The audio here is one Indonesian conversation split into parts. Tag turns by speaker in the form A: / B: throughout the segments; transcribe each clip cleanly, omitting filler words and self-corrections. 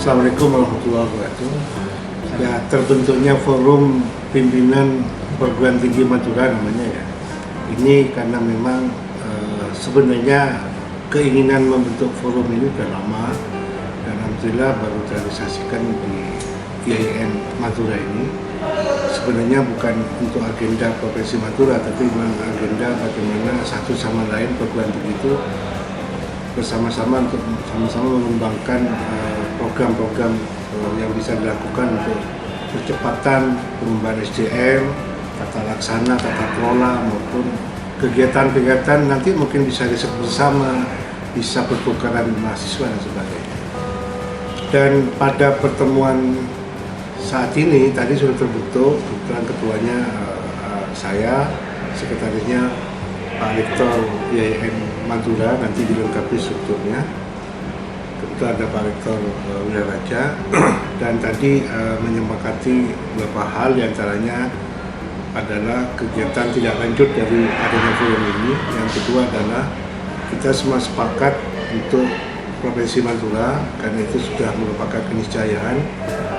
A: Assalamualaikum warahmatullahi wabarakatuh. Ya, terbentuknya forum pimpinan perguruan tinggi Madura namanya ya. Ini karena memang sebenarnya keinginan membentuk forum ini sudah lama dan alhamdulillah baru terrealisasikan di IAIN Madura ini. Sebenarnya bukan untuk agenda Provinsi Madura, tapi memang agenda bagaimana satu sama lain perguruan tinggi itu bersama-sama untuk sama-sama mengembangkan program-program yang bisa dilakukan untuk percepatan pengembangan SDM, tata laksana, tata kelola maupun kegiatan-kegiatan nanti mungkin bisa disebut bersama, bisa pertukaran mahasiswa dan sebagainya. Dan pada pertemuan saat ini tadi sudah terbentuk, kebetulan ketuanya saya, sekretarisnya Pak Rektor IAIN Madura, nanti dilengkapi strukturnya. Tentu ada Pak Rektor Wiraraja dan tadi menyepakati beberapa hal, diantaranya adalah kegiatan tidak lanjut dari adanya forum ini. Yang kedua adalah kita semua sepakat untuk Provinsi Madura, karena itu sudah merupakan keniscayaan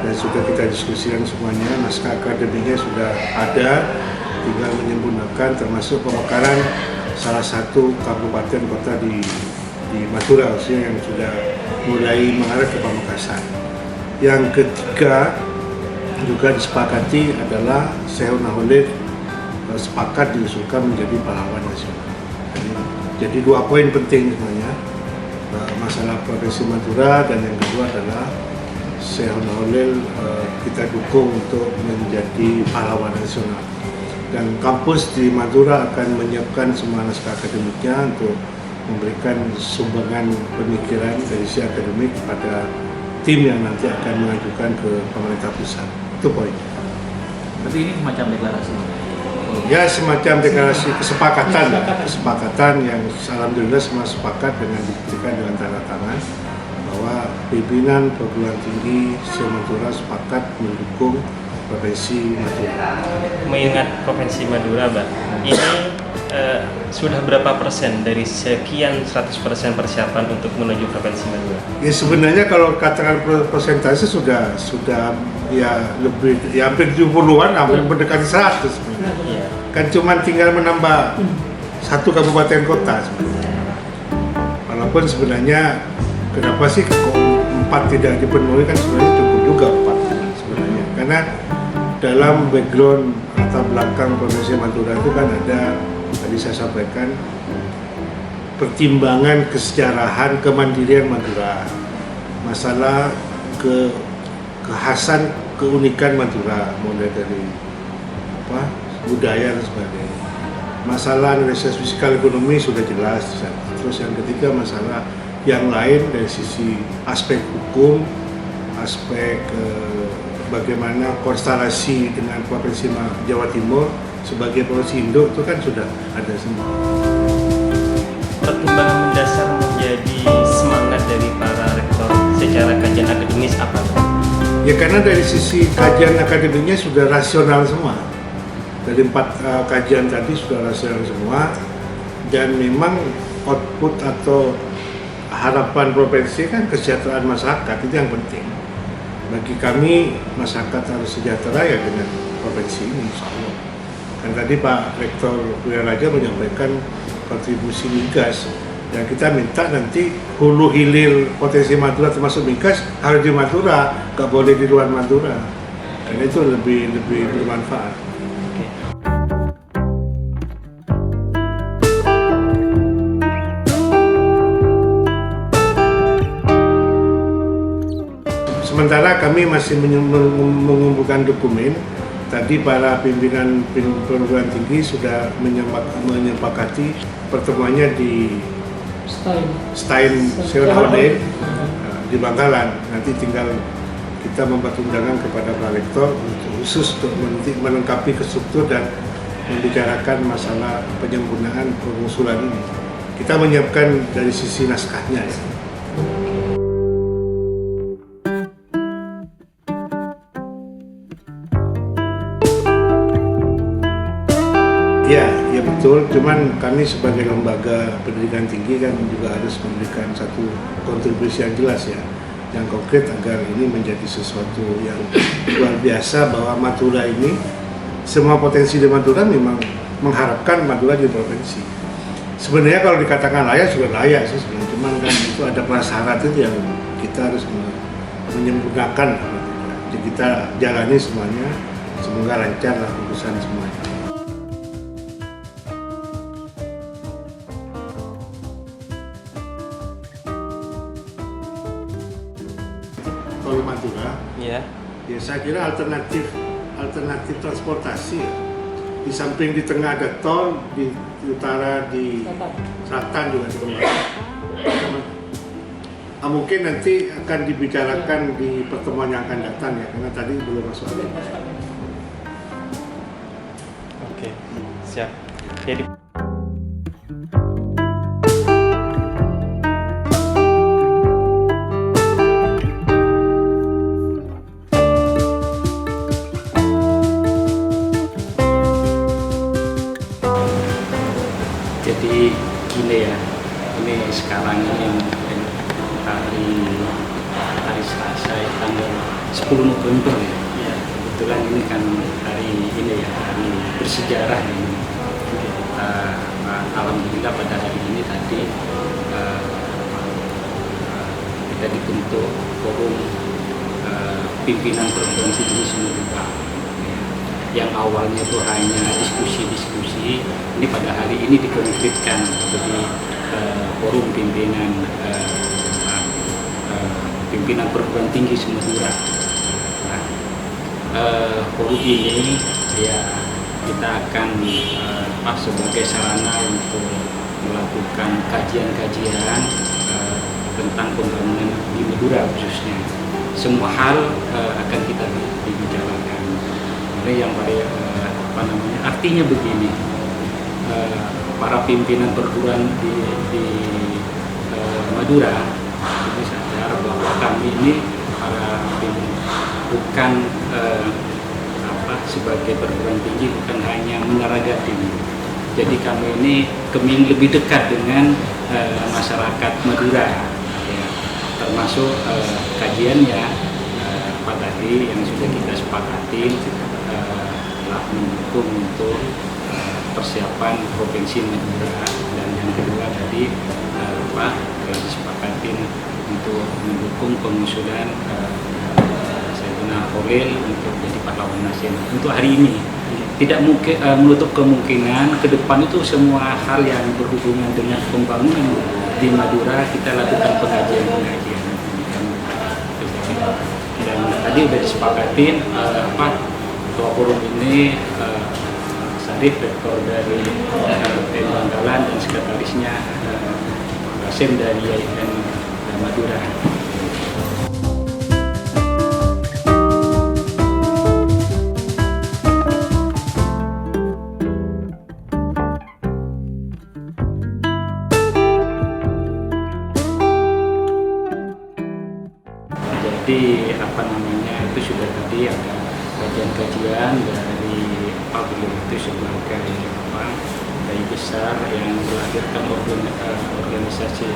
A: dan sudah kita diskusikan semuanya, naskah akademinya sudah ada, tinggal menyempurnakan termasuk pemekaran salah satu kabupaten kota di Madura khususnya yang sudah mulai mengarah ke Pamekasan. Yang ketiga juga disepakati adalah Sehun Naholid sepakat diusulkan menjadi pahlawan nasional. Jadi dua poin penting sebenarnya, masalah Provinsi Madura, dan yang kedua adalah Sehun Naholid kita dukung untuk menjadi pahlawan nasional. Dan kampus di Madura akan menyiapkan semua naskah akademiknya untuk memberikan sumbangan pemikiran dari si akademik pada tim yang nanti akan mengajukan ke pemerintah pusat. Itu poinnya.
B: Berarti ini semacam deklarasi?
A: Ya, semacam deklarasi kesepakatan yang alhamdulillah semua sepakat dengan dibuktikan dengan tanda tangan bahwa pimpinan perguruan tinggi se-Madura sepakat mendukung Provinsi Madura.
C: Mengingat Provinsi Madura, Mbak, ini sudah berapa persen dari sekian 100% persiapan untuk menuju Provinsi Madura?
A: Ya sebenarnya kalau katakan persentase sudah ya lebih, ya hampir 70-an, hampir mendekati 100 sebenarnya.
C: Iya.
A: Kan cuma tinggal menambah satu kabupaten kota sebenarnya. Walaupun sebenarnya kenapa sih kok 4 tidak dipenuhi, kan sebenarnya cukup juga 4 sebenarnya. Karena dalam background latar belakang Provinsi Madura itu kan ada, tadi saya sampaikan, pertimbangan kesejarahan kemandirian Madura, masalah kekhasan keunikan Madura, mulai dari budaya dan sebagainya. Masalah analisis fiskal ekonomi sudah jelas. Terus yang ketiga masalah yang lain dari sisi aspek hukum, aspek bagaimana konstelasi dengan Provinsi Jawa Timur sebagai provinsi induk itu kan sudah ada semua.
C: Pertimbangan mendasar menjadi semangat dari para rektor secara kajian akademis apa?
A: Ya karena dari sisi kajian akademiknya sudah rasional semua. Dari 4 kajian tadi sudah rasional semua, dan memang output atau harapan provinsi kan kesejahteraan masyarakat, itu yang penting. Bagi kami masyarakat harus sejahtera ya dengan provinsi ini, insya Allah. Dan tadi Pak Rektor Wiraraja menyampaikan kontribusi migas, dan kita minta nanti hulu hilir potensi Madura termasuk migas harus di Madura, nggak boleh di luar Madura, karena itu lebih bermanfaat. Sementara kami masih mengumpulkan dokumen. Tadi para pimpinan perguruan tinggi sudah menyepakati pertemuannya di Stein Sehun Naholid di Bangkalan. Nanti tinggal kita membuat undangan kepada Pak Rektor khusus untuk melengkapi struktur dan membicarakan masalah penyempurnaan pengusulan ini. Kita menyiapkan dari sisi naskahnya ya. Ya betul. Cuman kami sebagai lembaga pendidikan tinggi kan juga harus memberikan satu kontribusi yang jelas ya. yang konkret agar ini menjadi sesuatu yang luar biasa, bahwa Madura ini semua potensi di Madura memang mengharapkan Madura di provinsi. Sebenarnya kalau dikatakan layak sudah layak sih sebenarnya, cuman kan itu ada prasyarat itu yang kita harus menyempurnakan. Jadi kita jalani semuanya, semoga lancar lah urusan semuanya. Kalau Madura,
C: Ya.
A: ya saya kira alternatif transportasi ya. Di samping di tengah ada tol, di utara, di selatan juga ada. Mungkin nanti akan dibicarakan di pertemuan yang akan datang ya, karena tadi belum masuk ada.
C: Oke, siap. Jadi
B: Jadi gini ya, ini sekarang ini hari Selasa ya, tanggal 10 November ya. Kebetulan ini kan hari ini ya, hari bersejarah ini. Alhamdulillah pada hari ini tadi kita dibentuk forum pimpinan perguruan tinggi Madura. Yang awalnya itu hanya diskusi-diskusi, ini pada hari ini dikonkretkan jadi forum pimpinan perguruan tinggi Madura. Nah, forum ini ya kita akan sebagai sarana untuk melakukan kajian-kajian tentang pembangunan di Madura khususnya. Semua hal akan kita dibicarakan. Yang artinya begini, para pimpinan perguruan di Madura ini sadar bahwa kami ini para bukan sebagai perguruan tinggi bukan hanya menaragatin. Jadi kami ini keming lebih dekat dengan masyarakat Madura, ya, termasuk kajiannya tadi yang sudah kita sepakati telah mendukung untuk persiapan Provinsi Madura, dan yang kedua tadi telah disepakatin untuk mendukung pengusulan Sayyidina Khalil untuk jadi pahlawan nasional. Untuk hari ini tidak mungkin menutup kemungkinan ke depan itu semua hal yang berhubungan dengan pembangunan di Madura kita lakukan pengajian-pengajian. Dan tadi sudah disepakatin ketua forum ini Sarif, rektor dari Bangkalan, dan sekretarisnya Kasim dari IAIN Madura. Jadi itu sudah tadi ada kajian-kajian dari beliau itu sebagai bayi besar yang melahirkan organisasi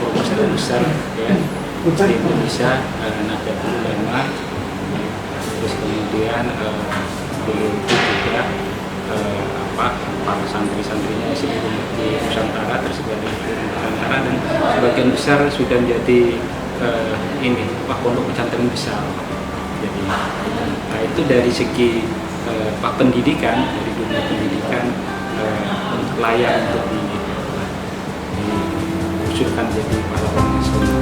B: ormas besar ya di Indonesia, Nahdlatul Ulama. Terus kemudian beliau itu juga para santri-santrinya di Nusantara tersebar di Nusantara, dan sebagian besar sudah menjadi pondok pesantren besar. Jadi itu dari segi pendidikan, dari dunia pendidikan untuk layak untuk diusulkan jadi pahlawan nasional.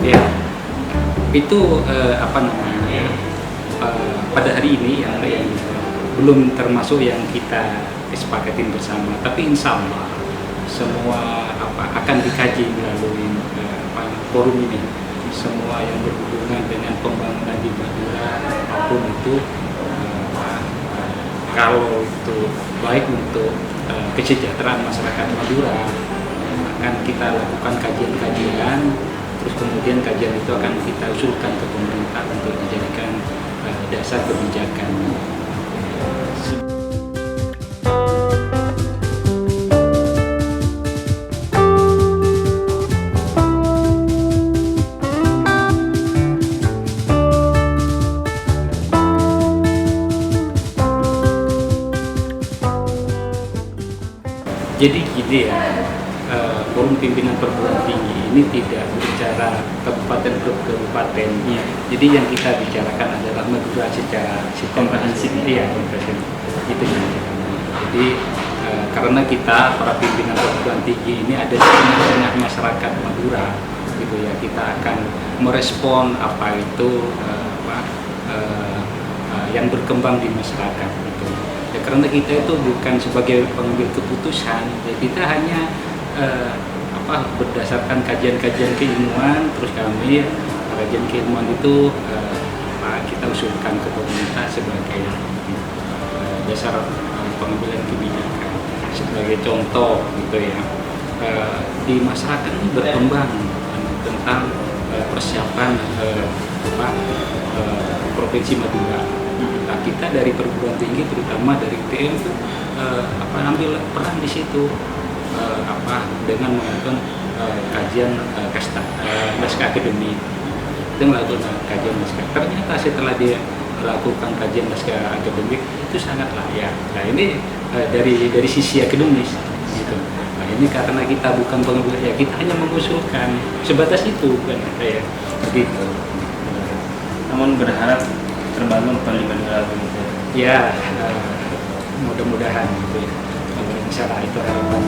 B: Ya, itu pada hari ini yang belum termasuk yang kita kesepakatin bersama, tapi insya Allah semua akan dikaji melalui forum ini. Semua yang berhubungan dengan pembangunan di Madura apapun itu, kalau itu baik untuk kesejahteraan masyarakat Madura, akan kita lakukan kajian-kajian. Terus kemudian kajian itu akan kita usulkan ke pemerintah untuk dijadikan dasar kebijakan. Jadi gini ya, forum pimpinan perguruan tinggi ini tidak bicara kabupaten per kabupaten.
C: Iya.
B: Jadi yang kita bicarakan adalah Madura secara
C: Komprehensif.
B: Iya, komprehensif. Itu yang kita mau. Jadi karena kita para pimpinan perguruan tinggi ini ada di tengah-tengah masyarakat Madura, gitu ya, kita akan merespon apa itu yang berkembang di masyarakat gitu. Ya, karena kita itu bukan sebagai pengambil keputusan, ya, kita hanya berdasarkan kajian-kajian keilmuan, terus kami kajian keilmuan itu kita usulkan ke pemerintah sebagai dasar pengambilan kebijakan. Sebagai contoh gitu ya, di masyarakat ini berkembang tentang persiapan Provinsi Madura. Nah, kita dari perguruan tinggi terutama dari UTM itu ambil peran di situ dengan melakukan kajian naskah akademik. Kita melakukan kajian naskah. Ternyata setelah dia melakukan kajian naskah akademik itu sangat layak. Nah, ini dari sisi akademis gitu. Nah, ini karena kita bukan pengambil, ya kita hanya mengusulkan sebatas itu kan ya begitu.
C: Namun berharap terbangun kembali Madura begitu.
B: Ya, mudah-mudahan gitu ya. Insyaallah itu harapan.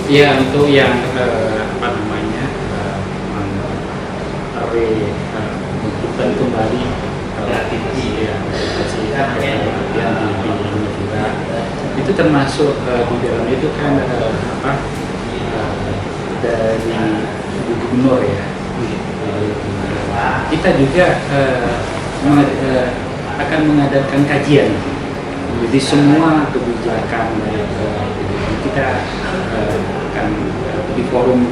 B: Ya, untuk yang menghidupkan kembali aktiviti yang di Madura itu termasuk di dalam itu kan dari gubernur ya. Kita juga akan mengadakan kajian. Jadi semua kebijakan kita akan di forum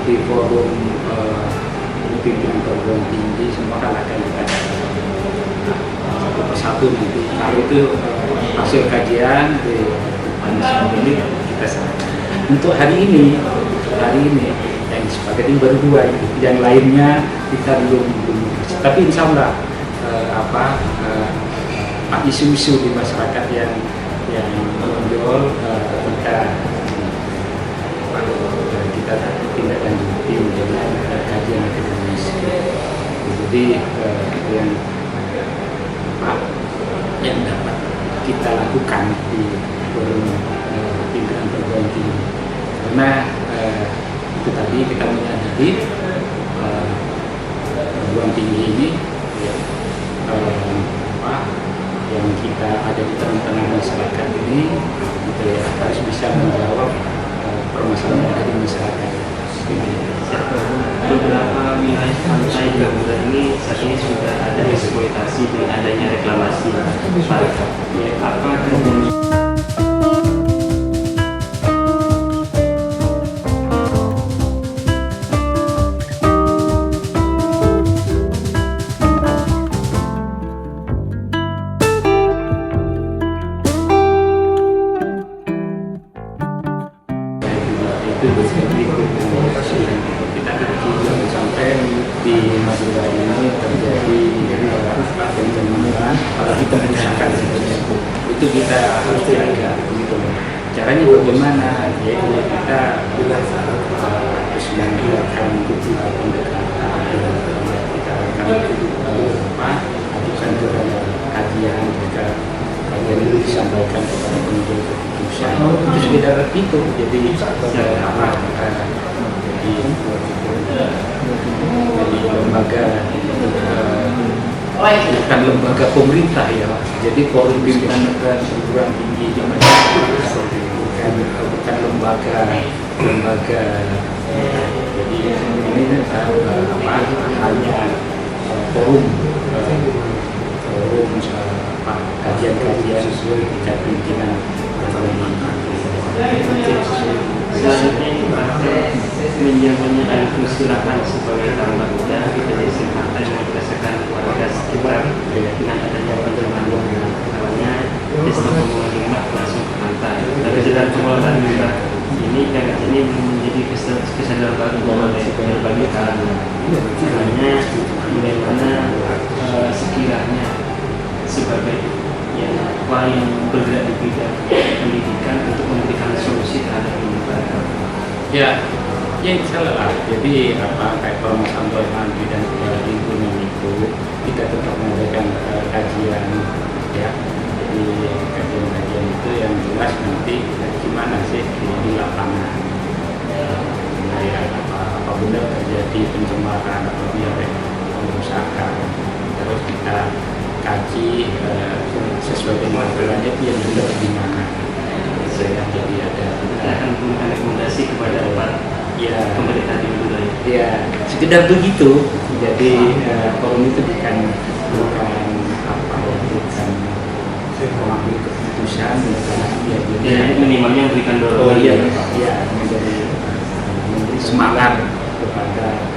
B: pimpinan perguruan tinggi semua akan kita satu persatu nanti. Kalau itu hasil kajian di ini kita serahkan. Untuk hari ini yang disepakati baru 2, yang lainnya kita belum. Tapi insya Allah isu-isu di masyarakat yang menonjol kita tindak lanjuti dengan kajian akademis. Jadi yang dapat kita lakukan di forum pimpinan perguruan tinggi, karena itu tadi kita menyadari perguruan tinggi ini yang kita ada di tengah-tengah masyarakat ini gitu ya, harus bisa menjawab permasalahan yang ada di masyarakat.
C: Beberapa wilayah pantai di Madura ini saat ini sudah ada eksploitasi dengan adanya reklamasi. Apa kemudian?
B: Kita kaji sampai di Madura ini terjadi pencemaran apalagi perusakan itu kita harus jaga gitu. Caranya bagaimana? Yaitu kita harus menggunakan pendekatan, kita akan ajukan kajian juga kajian itu disampaikan kepada pengambil keputusan. Itu sekedar itu jadi lembaga bukan lembaga pemerintah ya, jadi forum pimpinan perguruan tinggi di Madura bukan lembaga jadi ini hanya forum kajian-kajian sesuai dengan pimpinan perguruan
C: menjamannya ada persilakan sebagai tambah muda kita desa pantai berdasarkan warga sekitar dengan adanya penjaman namanya desa pembangunan langsung ke pantai. Keberhasilan pengelolaan limbah ini menjadi kesadaran baru oleh berbagai kalangan. Caranya bagaimana sekiranya sebagai yang bergerak di bidang pendidikan untuk memberikan solusi terhadap limbah.
B: Ya, insya Allah. Jadi kayak permasalahan bidang lingkungan itu kita tetap mengadakan kajian, ya. Jadi kajian itu yang jelas nanti gimana sih di lapangan. Apabila terjadi pencemaran atau pengerusakan, terus kita kaji sesuai dengan aturannya yang benar di mana. Jadi ada
C: rekomendasi kepada pemerintah di Madura.
B: Ya, sekedar begitu. Jadi forum itu bukan mengambil keputusan,
C: jadi minimalnya memberikan dorongan.
B: Memberi semangat kepada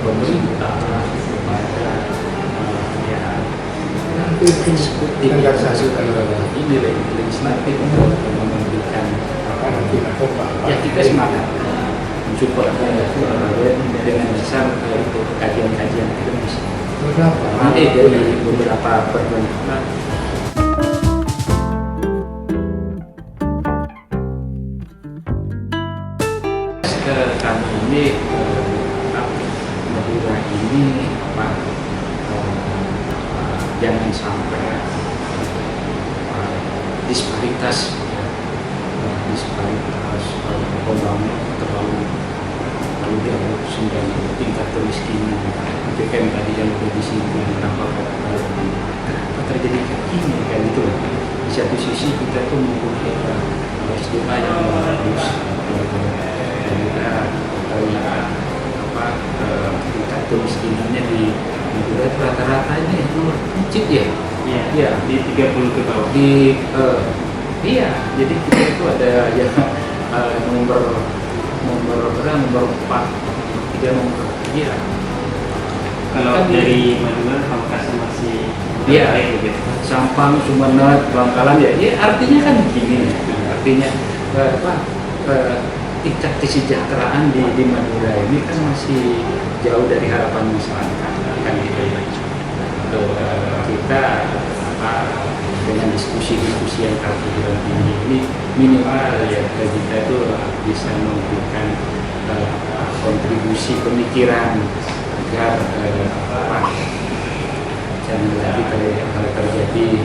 B: pemerintah, kepada ini legislatif untuk memberikan kita semangat mensupport dengan dasar itu kajian-kajian akademis. Nanti dari beberapa perguruan kami ini Madura ini jangan sampai disparitas pembangunan terlalu jauh sehingga tingkat kemiskinan itu kan tadi yang udah disinggung kenapa terjadi kayak gini kan itu. Di satu sisi kita tuh membutuhkan SDM yang bagus dan juga tingkat kemiskinannya di Madura itu rata-rata ini nomor kecil ya. Iya,
C: di 30 ke bawah.
B: Iya, jadi kita itu ada nomor 4, 3 nomor. Iya.
C: Kalau
B: Kan
C: dari Madura, Pamekasan masih
B: iya, Sampang, Sumeneb, Bangkalan ya artinya kan begini. Artinya tingkat kesejahteraan di Madura ini kan masih jauh dari harapan masyarakat kan gitu. Kita dengan diskusi-diskusi yang terbuka ini minimal ya kita itu bisa memberikan kontribusi pemikiran agar jangan lagi kalau terjadi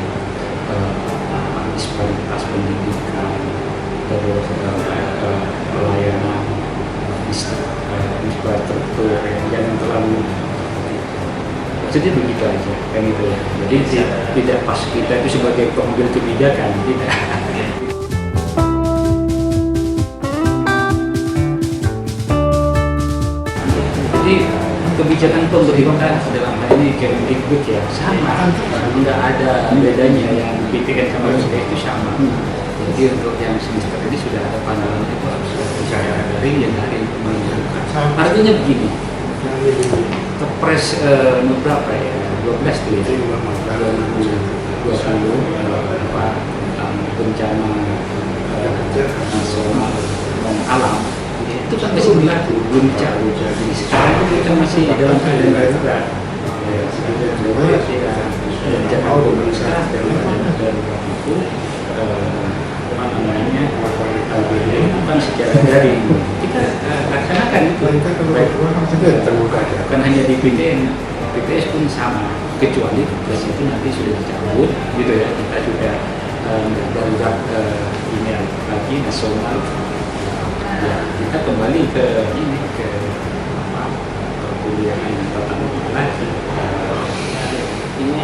B: disparitas pendidikan, terus pelayanan infrastruktur jangan terlalu. Jadi begitu aja, kan gitu ya. Jadi tidak pas kita itu sebagai pengambil kebijakan, tidak. Jadi kebijakan pemerintah dalam hal ini Kemdikbud ya sama, tidak ada bedanya yang PTN sama SD itu sama. Jadi untuk yang semester ini sudah ada pandangan itu harus saya daring yang dari pemerintah. Artinya begini. Kepres berapa ya? 12 tuh ya, 2020 tentang bencana nasional dan alam itu kan masih berlaku, belum dicabut. Jadi sekarang itu kita masih dalam keadaan darurat. Bencana pemerintah dan itu bukan secara daring. Kita laksanakan itu bukan hanya di PTS pun sama, kecuali PTS itu nanti sudah dicabut gitu ya, kita sudah darurat ini lagi nasional ya, kita kembali ke ini ke perkuliahan tatap muka lagi.
C: Ini